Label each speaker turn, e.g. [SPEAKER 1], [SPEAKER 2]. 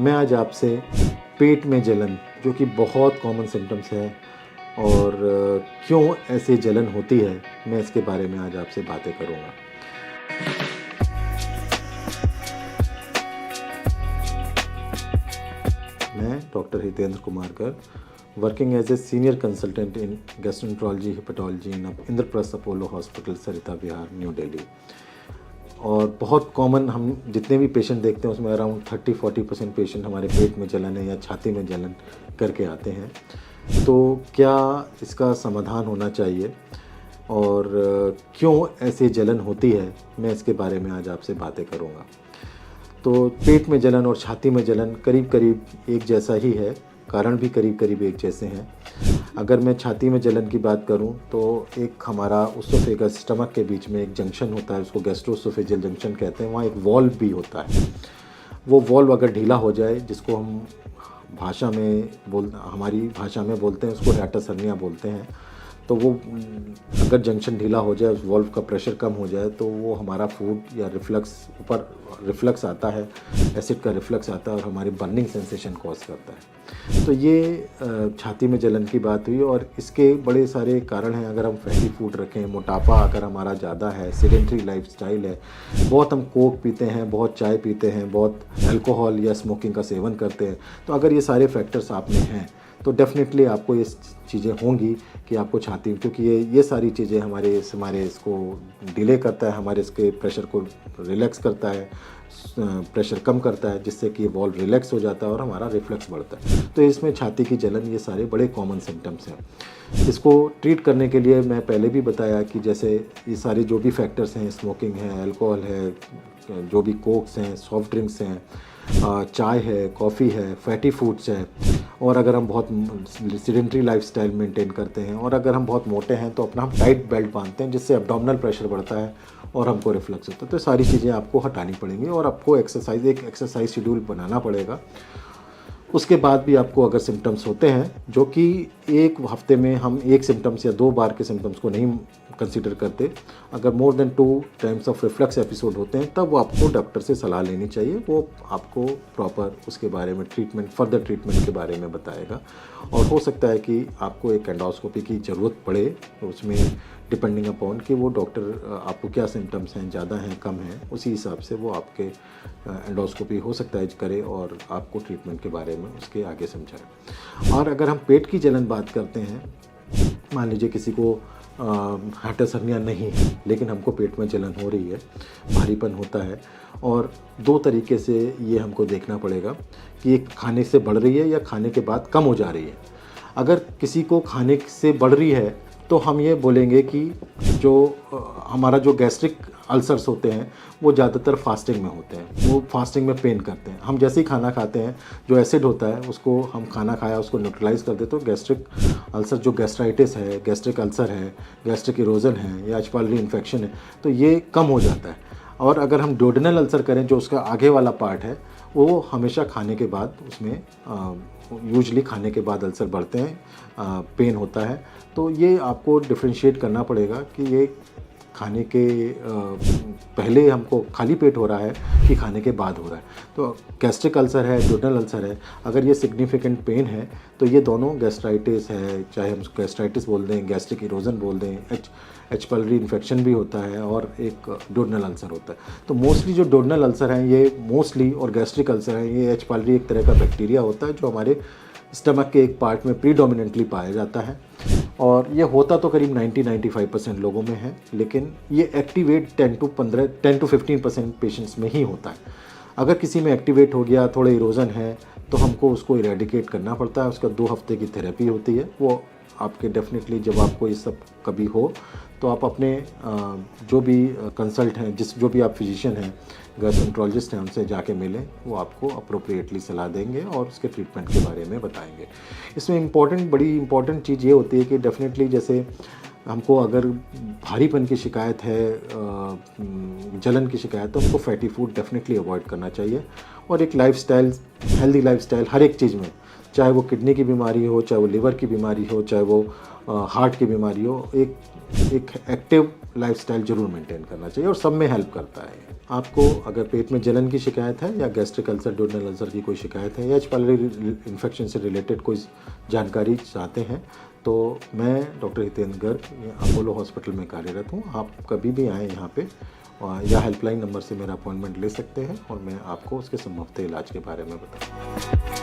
[SPEAKER 1] मैं आज आपसे पेट में जलन, जो कि बहुत कॉमन सिम्टम्स है और क्यों ऐसे जलन होती है, मैं इसके बारे में आज आपसे बातें करूँगा। मैं डॉक्टर हितेंद्र कुमार कर, working as a senior consultant in gastroenterology hepatology in Indraprastha Apollo hospital, Sarita Vihar, New Delhi. और बहुत कॉमन हम जितने भी पेशेंट देखते हैं उसमें अराउंड 30-40% पेशेंट हमारे पेट में जलन है या छाती में जलन करके आते हैं। तो क्या इसका समाधान होना चाहिए और क्यों ऐसे जलन होती है, मैं इसके बारे में आज आपसे बातें करूँगा। तो पेट में जलन और छाती में जलन करीब करीब एक जैसा ही है, कारण भी करीब करीब एक जैसे हैं। अगर मैं छाती में जलन की बात करूं तो एक हमारा उसोफेगस स्टमक के बीच में एक जंक्शन होता है, उसको गैस्ट्रोएसोफेजियल जंक्शन कहते हैं। वहाँ एक वॉल्व भी होता है। वो वॉल्व अगर ढीला हो जाए, जिसको हम हमारी भाषा में बोलते हैं, उसको हाइटस हर्निया बोलते हैं। तो वो अगर जंक्शन ढीला हो जाए, उस वॉल्व का प्रेशर कम हो जाए, तो वो हमारा फूड या ऊपर रिफ्लक्स आता है, एसिड का रिफ्लक्स आता है और हमारी बर्निंग सेंसेशन कॉज करता है। तो ये छाती में जलन की बात हुई और इसके बड़े सारे कारण हैं। अगर हम फैटी फूड रखें, मोटापा अगर हमारा ज़्यादा है, सेडेंट्री लाइफस्टाइल है, बहुत हम कोक पीते हैं, बहुत चाय पीते हैं, बहुत अल्कोहल या स्मोकिंग का सेवन करते हैं, तो अगर ये सारे फैक्टर्स आप में हैं तो डेफिनेटली आपको ये चीज़ें होंगी कि आपको छाती, क्योंकि ये सारी चीज़ें हमारे इसको डिले करता है, हमारे इसके प्रेशर को रिलैक्स करता है, प्रेशर कम करता है, जिससे कि वॉल्व रिलैक्स हो जाता है और हमारा रिफ्लक्स बढ़ता है। तो इसमें छाती की जलन, ये सारे बड़े कॉमन सिम्टम्स हैं। इसको ट्रीट करने के लिए मैं पहले भी बताया कि जैसे ये सारे जो भी फैक्टर्स हैं, स्मोकिंग है, अल्कोहल है, जो भी कोक्स हैं, सॉफ्ट ड्रिंक्स हैं, चाय है, कॉफ़ी है, फैटी फूड्स है, और अगर हम बहुत सेडेंट्री लाइफस्टाइल मेंटेन करते हैं और अगर हम बहुत मोटे हैं तो अपना हम टाइट बेल्ट बांधते हैं, जिससे एब्डोमिनल प्रेशर बढ़ता है और हमको रिफ्लक्स होता है। तो सारी चीज़ें आपको हटानी पड़ेंगी और आपको एक एक्सरसाइज शेड्यूल बनाना पड़ेगा। उसके बाद भी आपको अगर सिम्टम्स होते हैं, जो कि एक हफ्ते में हम एक सिम्टम्स या 2 बार के सिम्टम्स को नहीं कंसीडर करते, अगर more than 2 times of reflux episode होते हैं, तब वो आपको डॉक्टर से सलाह लेनी चाहिए। वो आपको प्रॉपर उसके बारे में फर्दर ट्रीटमेंट के बारे में बताएगा। और हो सकता है कि आपको एक एंडोस्कोपी की ज़रूरत पड़े, उसमें डिपेंडिंग अपॉन कि वो डॉक्टर आपको क्या सिम्टम्स हैं, ज़्यादा हैं, कम हैं, उसी हिसाब से वो आपके एंडोस्कोपी हो सकता है करे और आपको ट्रीटमेंट के बारे में उसके आगे समझाए। और अगर हम पेट की जलन बात करते हैं, मान लीजिए किसी को हाइटस हर्निया नहीं है, लेकिन हमको पेट में जलन हो रही है, भारीपन होता है, और 2 तरीके से ये हमको देखना पड़ेगा कि ये खाने से बढ़ रही है या खाने के बाद कम हो जा रही है। अगर किसी को खाने से बढ़ रही है तो हम ये बोलेंगे कि जो हमारा जो गैस्ट्रिक अल्सर्स होते हैं वो ज़्यादातर फास्टिंग में होते हैं, वो फास्टिंग में पेन करते हैं। हम जैसे ही खाना खाते हैं, जो एसिड होता है उसको हम खाना खाया उसको न्यूट्रलाइज कर देते, तो गैस्ट्रिक अल्सर, जो गैस्ट्राइटिस है, गैस्ट्रिक अल्सर है, गैस्ट्रिक इरोजन है या एच पाइलोरी इन्फेक्शन है, तो ये कम हो जाता है। और अगर हम डोडेनल अल्सर करें, जो उसका आगे वाला पार्ट है, वो हमेशा खाने के बाद उसमें यूजली खाने के बाद अल्सर बढ़ते हैं, पेन होता है। तो ये आपको डिफ्रेंशिएट करना पड़ेगा कि ये खाने के पहले हमको खाली पेट हो रहा है कि खाने के बाद हो रहा है। तो गैस्ट्रिक अल्सर है, डोडेनल अल्सर है, अगर ये सिग्निफिकेंट पेन है तो ये दोनों गैस्ट्राइटिस है, चाहे हम गैस्ट्राइटिस बोल दें, गैस्ट्रिक इरोजन बोल दें, एच पाइलोरी इन्फेक्शन भी होता है और एक डोडेनल अल्सर होता है। तो मोस्टली जो डोडेनल अल्सर हैं ये मोस्टली, और गैस्ट्रिक अल्सर हैं ये एच पाइलोरी एक तरह का बैक्टीरिया होता है जो हमारे स्टमक के एक पार्ट में प्रीडोमिनेंटली पाया जाता है। और ये होता तो करीब 90-95% लोगों में है, लेकिन ये एक्टिवेट 10-15% पेशेंट्स में ही होता है। अगर किसी में एक्टिवेट हो गया, थोड़े इरोजन है, तो हमको उसको इरेडिकेट करना पड़ता है। उसका 2 हफ्ते की थेरेपी होती है। वो आपके डेफिनेटली जब आपको ये सब कभी हो तो आप अपने जो भी कंसल्ट हैं, जो भी आप फिजिशियन हैं, गैस्ट्रोएंटरोलॉजिस्ट हैं, उनसे जाके मिलें। वो आपको अप्रोप्रिएटली सलाह देंगे और उसके ट्रीटमेंट के बारे में बताएंगे। इसमें बड़ी इंपॉर्टेंट चीज़ ये होती है कि डेफिनेटली जैसे हमको अगर भारीपन की शिकायत है, जलन की शिकायत, तो हमको फैटी फूड डेफिनेटली अवॉइड करना चाहिए। और एक लाइफस्टाइल, हेल्दी लाइफस्टाइल हर एक चीज़ में, चाहे वो किडनी की बीमारी हो, चाहे वो लिवर की बीमारी हो, चाहे वो हार्ट की बीमारी हो, एक एक्टिव लाइफस्टाइल ज़रूर मेंटेन करना चाहिए और सब में हेल्प करता है। आपको अगर पेट में जलन की शिकायत है या गैस्ट्रिक अल्सर, ड्यूडेनल अल्सर की कोई शिकायत है या एच पायलोरी इन्फेक्शन से रिलेटेड कोई जानकारी चाहते हैं तो मैं doctor Hitendra Garg Apollo hospital में कार्यरत हूँ। आप कभी भी आएँ यहाँ पे या हेल्पलाइन नंबर से मेरा अपॉइंटमेंट ले सकते हैं और मैं आपको उसके संभवतः इलाज के बारे में बताऊँगा।